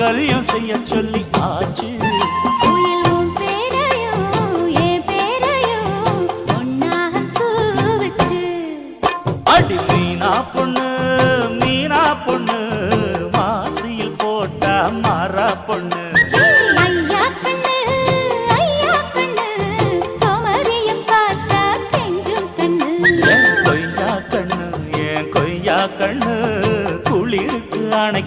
மாங்கல்யம் செய்ய சொல்லி ஆச்சு. உயிலும் பேரையும் என் பேரையும் ஒன்னாக கூவச்சு. அடி மீனா பொண்ணு மாசியில் போட்டா மாறா பொண்ணு.